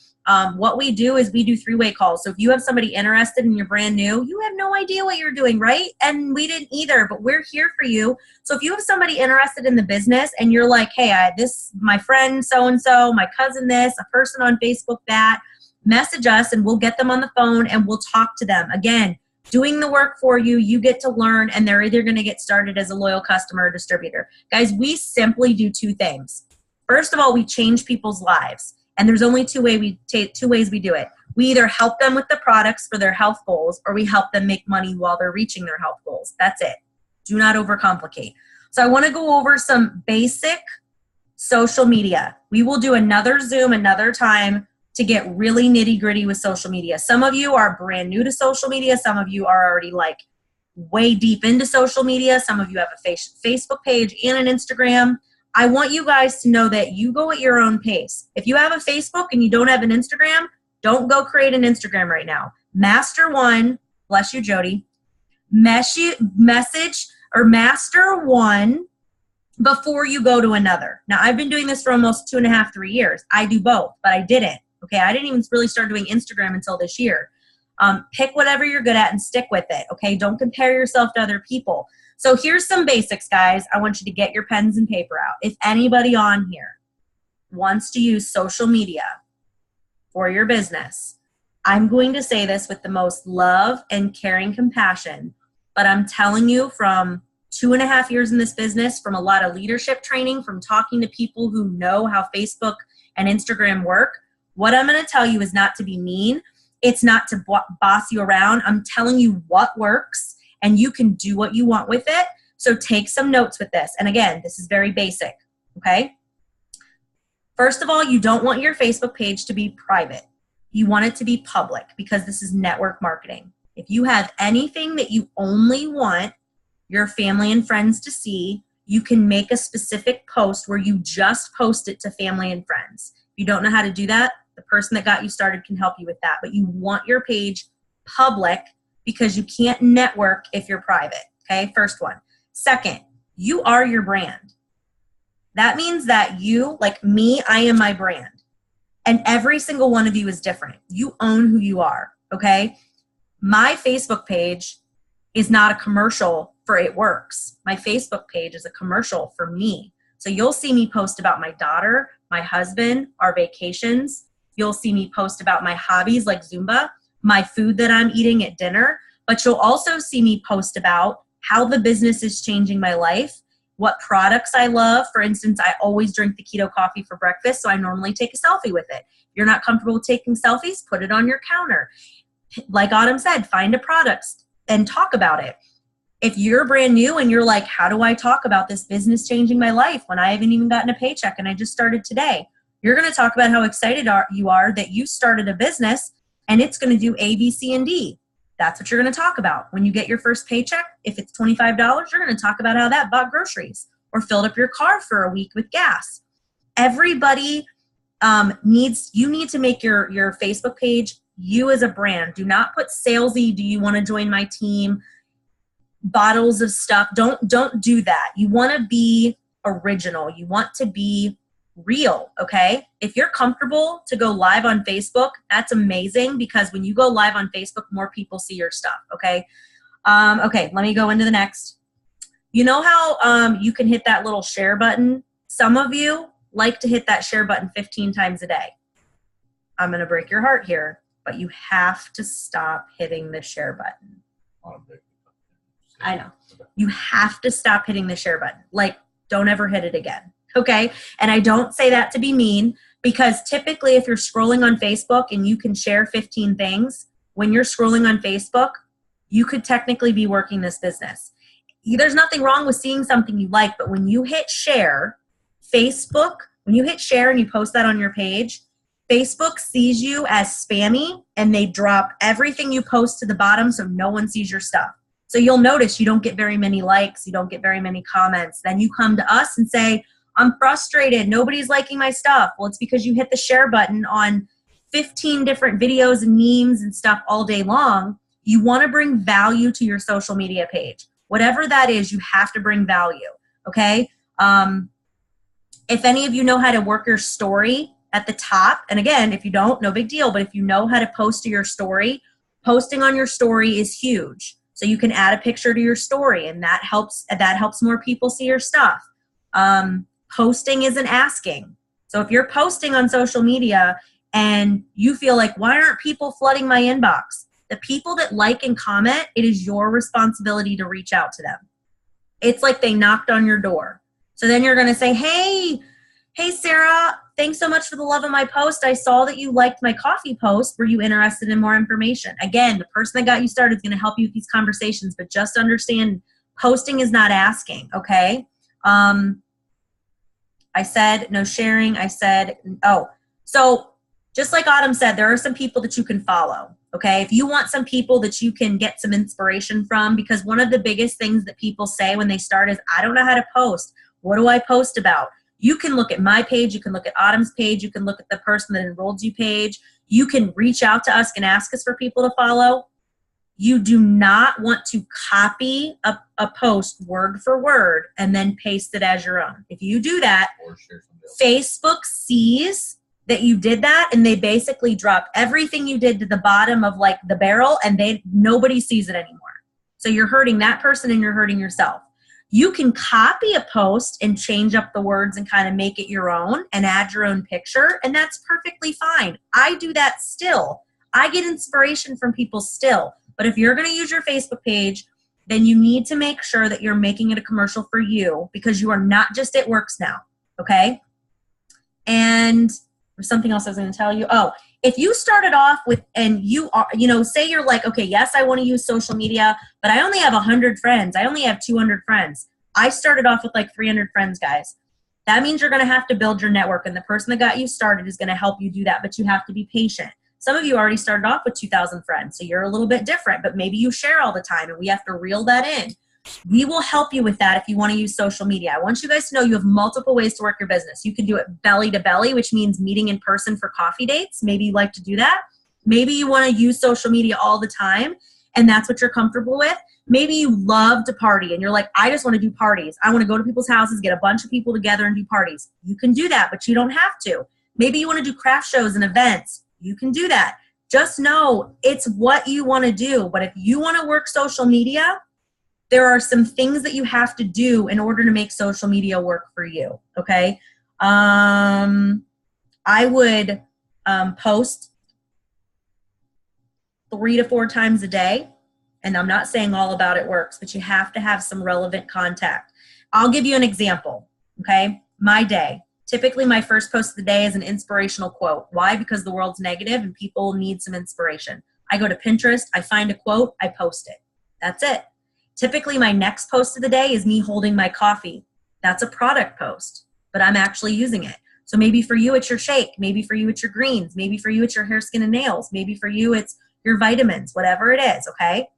What we do is we do three-way calls. So if you have somebody interested and you're brand new, you have no idea what you're doing, right? And we didn't either, but we're here for you. So if you have somebody interested in the business and you're like, hey, my friend so-and-so, my cousin this, a person on Facebook that, message us and we'll get them on the phone and we'll talk to them. Again, doing the work for you, you get to learn, and they're either going to get started as a loyal customer or distributor. Guys, we simply do two things. First of all, we change people's lives. And there's only two ways we do it. We either help them with the products for their health goals, or we help them make money while they're reaching their health goals. That's it. Do not overcomplicate. So I want to go over some basic social media. We will do another Zoom another time to get really nitty gritty with social media. Some of you are brand new to social media. Some of you are already like way deep into social media. Some of you have a Facebook page and an Instagram. I want you guys to know that you go at your own pace. If you have a Facebook and you don't have an Instagram, don't go create an Instagram right now. Master one, bless you, Jody, message or master one before you go to another. Now, I've been doing this for almost 2.5, 3 years. I do both, but I didn't. Okay, I didn't even really start doing Instagram until this year. Pick whatever you're good at and stick with it, okay? Don't compare yourself to other people. So here's some basics, guys. I want you to get your pens and paper out. If anybody on here wants to use social media for your business, I'm going to say this with the most love and caring compassion, but I'm telling you from 2.5 years in this business, from a lot of leadership training, from talking to people who know how Facebook and Instagram work, what I'm going to tell you is not to be mean. It's not to boss you around. I'm telling you what works, and you can do what you want with it. So take some notes with this. And again, this is very basic, okay? First of all, you don't want your Facebook page to be private. You want it to be public because this is network marketing. If you have anything that you only want your family and friends to see, you can make a specific post where you just post it to family and friends. If you don't know how to do that, the person that got you started can help you with that. But you want your page public because you can't network if you're private, okay? First one. Second, you are your brand. That means that you, like me, I am my brand. And every single one of you is different. You own who you are, okay? My Facebook page is not a commercial for It Works. My Facebook page is a commercial for me. So you'll see me post about my daughter, my husband, our vacations. You'll see me post about my hobbies like Zumba, my food that I'm eating at dinner. But you'll also see me post about how the business is changing my life, what products I love. For instance, I always drink the keto coffee for breakfast, so I normally take a selfie with it. If you're not comfortable with taking selfies, put it on your counter. Like Autumn said, find a product and talk about it. If you're brand new and you're like, how do I talk about this business changing my life when I haven't even gotten a paycheck and I just started today? You're going to talk about how excited you are that you started a business and it's going to do A, B, C, and D. That's what you're going to talk about. When you get your first paycheck, if it's $25, you're going to talk about how that bought groceries or filled up your car for a week with gas. Everybody you need to make your Facebook page you as a brand. Do not put salesy, do you want to join my team, bottles of stuff. Don't do that. You want to be original. You want to be real, okay? If you're comfortable to go live on Facebook, that's amazing because when you go live on Facebook, more people see your stuff, okay? Okay, let me go into the next. You know how you can hit that little share button? Some of you like to hit that share button 15 times a day. I'm going to break your heart here, but you have to stop hitting the share button. I know. You have to stop hitting the share button. Like, don't ever hit it again. Okay. And I don't say that to be mean because typically if you're scrolling on Facebook and you can share 15 things, when you're scrolling on Facebook, you could technically be working this business. There's nothing wrong with seeing something you like, but when you hit share, when you hit share and you post that on your page, Facebook sees you as spammy and they drop everything you post to the bottom so no one sees your stuff. So you'll notice you don't get very many likes, you don't get very many comments. Then you come to us and say, I'm frustrated, nobody's liking my stuff. Well, it's because you hit the share button on 15 different videos and memes and stuff all day long. You want to bring value to your social media page. Whatever that is, you have to bring value, okay? If any of you know how to work your story at the top, and again, if you don't, no big deal, but if you know how to post to your story, posting on your story is huge. So you can add a picture to your story, and that helps more people see your stuff. Posting isn't asking. So if you're posting on social media and you feel like, why aren't people flooding my inbox? The people that like and comment, it is your responsibility to reach out to them. It's like they knocked on your door. So then you're going to say, hey, Sarah, thanks so much for the love of my post. I saw that you liked my coffee post. Were you interested in more information? Again, the person that got you started is going to help you with these conversations, but just understand posting is not asking, okay? I said no sharing. I said, so just like Autumn said, there are some people that you can follow, okay? If you want some people that you can get some inspiration from, because one of the biggest things that people say when they start is, I don't know how to post. What do I post about? You can look at my page. You can look at Autumn's page. You can look at the person that enrolled you page. You can reach out to us and ask us for people to follow. You do not want to copy a post word for word and then paste it as your own. If you do that, Facebook sees that you did that, and they basically drop everything you did to the bottom of like the barrel, and nobody sees it anymore. So you're hurting that person and you're hurting yourself. You can copy a post and change up the words and kind of make it your own and add your own picture, and that's perfectly fine. I do that still. I get inspiration from people still. But if you're going to use your Facebook page, then you need to make sure that you're making it a commercial for you, because you are not just It Works now, okay? And there's something else I was going to tell you. Oh, if you started off with, and you are, say you're like, okay, yes, I want to use social media, but I only have 100 friends. I only have 200 friends. I started off with like 300 friends, guys. That means you're going to have to build your network, and the person that got you started is going to help you do that, but you have to be patient. Some of you already started off with 2,000 friends, so you're a little bit different, but maybe you share all the time, and we have to reel that in. We will help you with that if you want to use social media. I want you guys to know you have multiple ways to work your business. You can do it belly to belly, which means meeting in person for coffee dates. Maybe you like to do that. Maybe you want to use social media all the time, and that's what you're comfortable with. Maybe you love to party, and you're like, I just want to do parties. I want to go to people's houses, get a bunch of people together and do parties. You can do that, but you don't have to. Maybe you want to do craft shows and events. You can do that. Just know it's what you want to do. But if you want to work social media, there are some things that you have to do in order to make social media work for you, okay? I would post 3 to 4 times a day, and I'm not saying all about It Works, but you have to have some relevant contact. I'll give you an example, okay? My day. Typically, my first post of the day is an inspirational quote. Why? Because the world's negative and people need some inspiration. I go to Pinterest, I find a quote, I post it. That's it. Typically, my next post of the day is me holding my coffee. That's a product post, but I'm actually using it. So maybe for you, it's your shake. Maybe for you, it's your greens. Maybe for you, it's your hair, skin, and nails. Maybe for you, it's your vitamins, whatever it is, okay?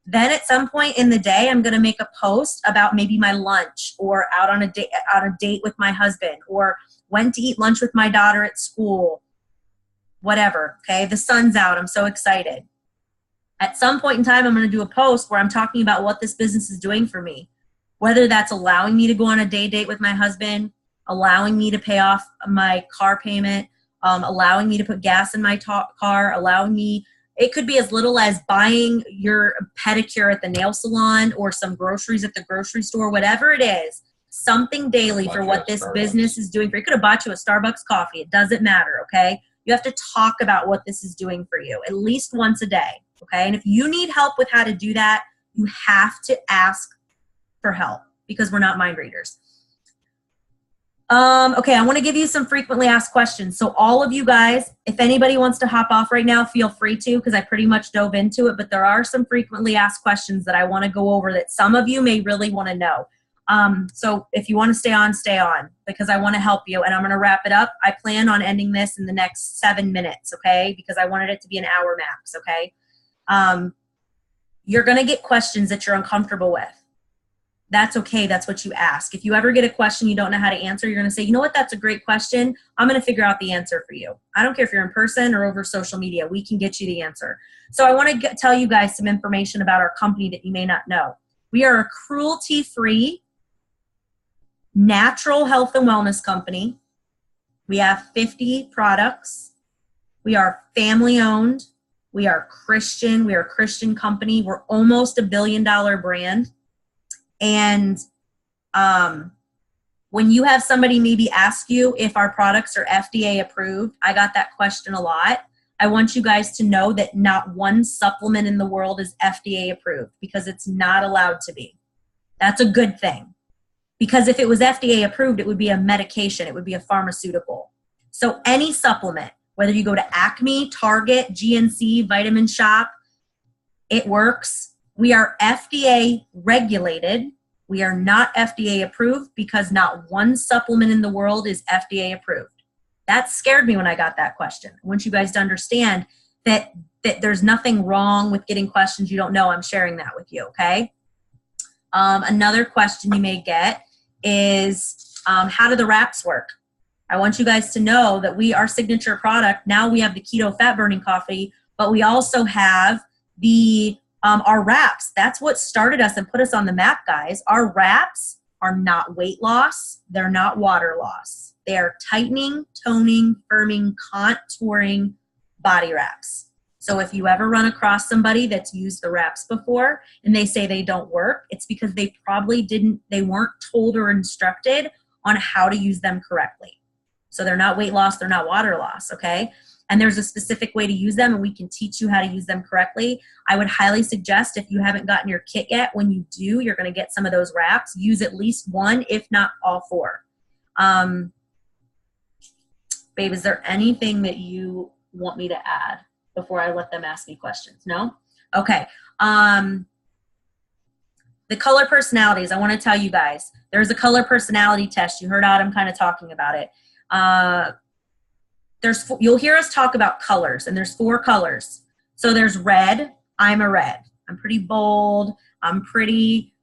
Then at some point in the day, I'm going to make a post about maybe my lunch, or out on a date with my husband, or went to eat lunch with my daughter at school, whatever, okay? The sun's out. I'm so excited. At some point in time, I'm going to do a post where I'm talking about what this business is doing for me, whether that's allowing me to go on a date with my husband, allowing me to pay off my car payment, allowing me to put gas in my car, allowing me. It could be as little as buying your pedicure at the nail salon, or some groceries at the grocery store, whatever it is, something daily for what this business is doing for you. It could have bought you a Starbucks coffee. It doesn't matter, okay? You have to talk about what this is doing for you at least once a day, okay? And if you need help with how to do that, you have to ask for help, because we're not mind readers. Okay, I want to give you some frequently asked questions. So all of you guys, if anybody wants to hop off right now, feel free to, because I pretty much dove into it, but there are some frequently asked questions that I want to go over that some of you may really want to know. So if you want to stay on, because I want to help you, and I'm going to wrap it up. I plan on ending this in the next 7 minutes, okay, because I wanted it to be an hour max, okay? You're going to get questions that you're uncomfortable with. That's okay. That's what you ask. If you ever get a question you don't know how to answer, you're going to say, you know what, that's a great question. I'm going to figure out the answer for you. I don't care if you're in person or over social media. We can get you the answer. So I want to tell you guys some information about our company that you may not know. We are a cruelty-free, natural health and wellness company. We have 50 products. We are family-owned. We are Christian. We are a Christian company. We're almost $1 billion brand. And when you have somebody maybe ask you if our products are FDA approved, I got that question a lot. I want you guys to know that not one supplement in the world is FDA approved because it's not allowed to be. That's a good thing. Because if it was FDA approved, it would be a medication. It would be a pharmaceutical. So any supplement, whether you go to Acme, Target, GNC, Vitamin Shop, it works. We are FDA regulated. We are not FDA approved because not one supplement in the world is FDA approved. That scared me when I got that question. I want you guys to understand that there's nothing wrong with getting questions you don't know. I'm sharing that with you, okay? Another question you may get is, how do the wraps work? I want you guys to know that our signature product, now we have the keto fat burning coffee, but we also have our wraps. That's what started us and put us on the map, guys. Our wraps are not weight loss. They're not water loss. They are tightening, toning, firming, contouring body wraps. So if you ever run across somebody that's used the wraps before and they say they don't work, it's because they weren't told or instructed on how to use them correctly. So they're not weight loss, they're not water loss, okay? And there's a specific way to use them, and we can teach you how to use them correctly. I would highly suggest, if you haven't gotten your kit yet, when you do, you're going to get some of those wraps. Use at least one, if not all four. Babe, is there anything that you want me to add before I let them ask me questions? No? Okay. The color personalities, I want to tell you guys, there's a color personality test. You heard Adam kind of talking about it. You'll hear us talk about colors, and there's 4 colors. So there's red. I'm a red. I'm pretty bold. I'm pretty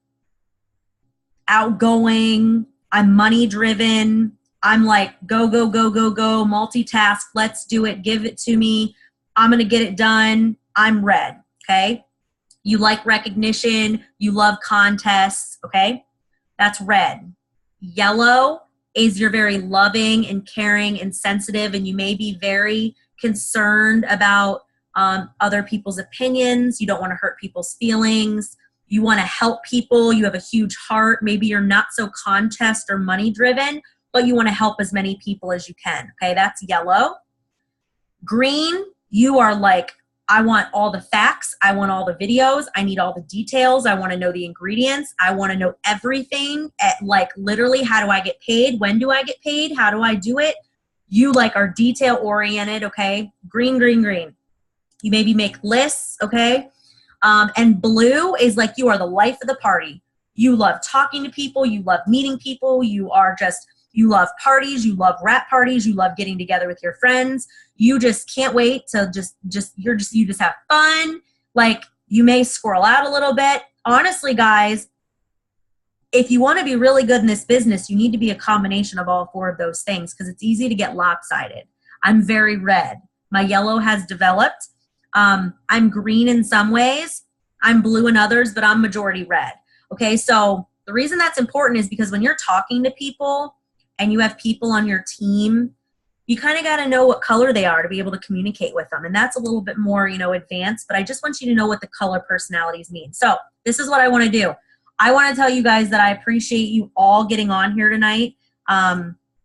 outgoing. I'm money driven. I'm like, go, go, go, go, go, multitask. Let's do it. Give it to me. I'm going to get it done. I'm red. Okay. You like recognition. You love contests. Okay. That's red. Yellow is you're very loving and caring and sensitive, and you may be very concerned about other people's opinions. You don't want to hurt people's feelings. You want to help people. You have a huge heart. Maybe you're not so contest or money driven, but you want to help as many people as you can. Okay, that's yellow. Green, you are like, I want all the facts. I want all the videos. I need all the details. I want to know the ingredients. I want to know everything at like literally, how do I get paid? When do I get paid? How do I do it? You like are detail oriented, okay? Green, green, green. You maybe make lists, okay? And blue is like you are the life of the party. You love talking to people. You love meeting people. You love parties. You love rap parties. You love getting together with your friends. You just can't wait to you just have fun. Like, you may squirrel out a little bit. Honestly, guys, if you want to be really good in this business, you need to be a combination of all 4 of those things, because it's easy to get lopsided. I'm very red. My yellow has developed. I'm green in some ways. I'm blue in others, but I'm majority red. Okay, so the reason that's important is because when you're talking to people and you have people on your team, you kind of got to know what color they are to be able to communicate with them. And that's a little bit more, advanced, but I just want you to know what the color personalities mean. So this is what I want to do. I want to tell you guys that I appreciate you all getting on here tonight.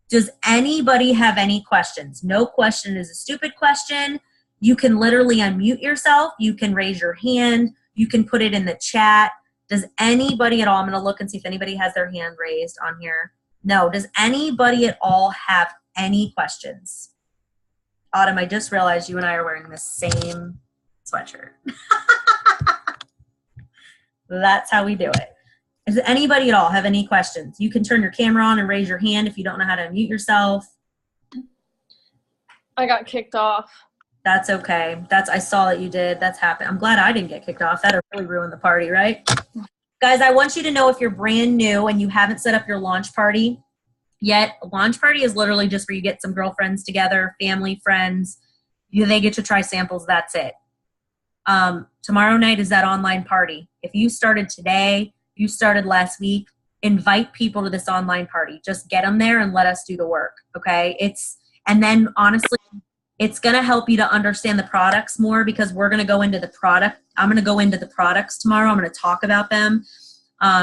Does anybody have any questions? No question is a stupid question. You can literally unmute yourself. You can raise your hand. You can put it in the chat. Does anybody at all, I'm going to look and see if anybody has their hand raised on here. No. Does anybody at all have any questions? Autumn, I just realized you and I are wearing the same sweatshirt. That's how we do it. Does anybody at all have any questions? You can turn your camera on and raise your hand if you don't know how to unmute yourself. I got kicked off. That's okay. I saw that you did. That's happened. I'm glad I didn't get kicked off. That'd really ruin the party, right? Guys, I want you to know, if you're brand new and you haven't set up your launch party yet, a launch party is literally just where you get some girlfriends together, family, friends. They get to try samples. That's it. Tomorrow night is that online party. If you started today, You started last week. Invite people to this online party. Just get them there and let us do the work. Okay. And then honestly, it's going to help you to understand the products more because we're going to go into the product. I'm going to go into the products tomorrow. I'm going to talk about them.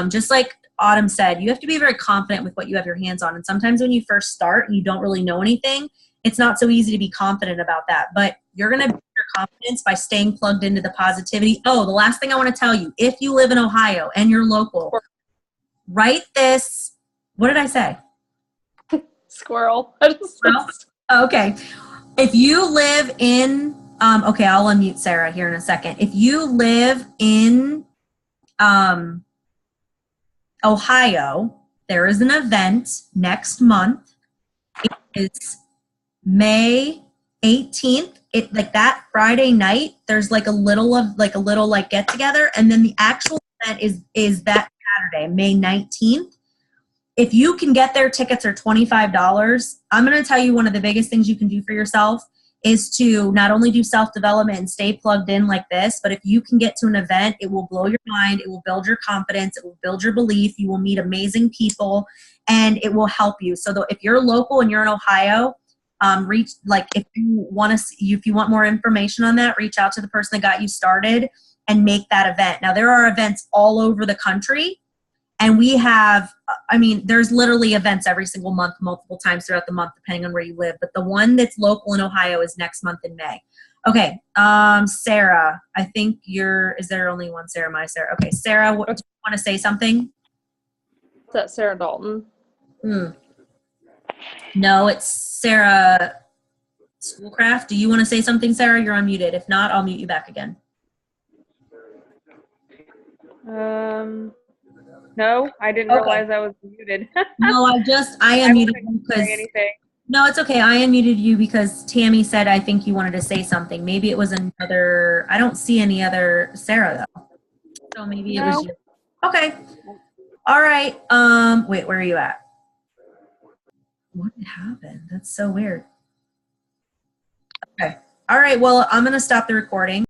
Just like Autumn said, you have to be very confident with what you have your hands on. And sometimes when you first start and you don't really know anything, it's not so easy to be confident about that. But you're going to build your confidence by staying plugged into the positivity. Oh, the last thing I want to tell you, if you live in Ohio and you're local, write this. What did I say? Squirrel. Well, okay. If you live in, okay, I'll unmute Sarah here in a second. If you live in Ohio, there is an event next month. It's May 18th. Like that Friday night, there's like a little get together, and then the actual event is that Saturday, May 19th. If you can get there, tickets are $25. I'm going to tell you one of the biggest things you can do for yourself is to not only do self-development and stay plugged in like this, but if you can get to an event, it will blow your mind. It will build your confidence. It will build your belief. You will meet amazing people, and it will help you. So if you're local and you're in Ohio, if you want more information on that, reach out to the person that got you started and make that event. Now, there are events all over the country. And we have, there's literally events every single month, multiple times throughout the month, depending on where you live. But the one that's local in Ohio is next month in May. Okay, Sarah, I think is there only one Sarah, my Sarah? Okay, Sarah, do you want to say something? Is that Sarah Dalton? No, it's Sarah Schoolcraft. Do you want to say something, Sarah? You're unmuted. If not, I'll mute you back again. No, I didn't realize I was muted. No, I unmuted you because no, it's okay. I unmuted you because Tammy said I think you wanted to say something. Maybe it was another. I don't see any other Sarah though, so maybe it was you. Okay, all right. Wait, where are you at? What happened? That's so weird. Okay, all right. Well, I'm gonna stop the recording.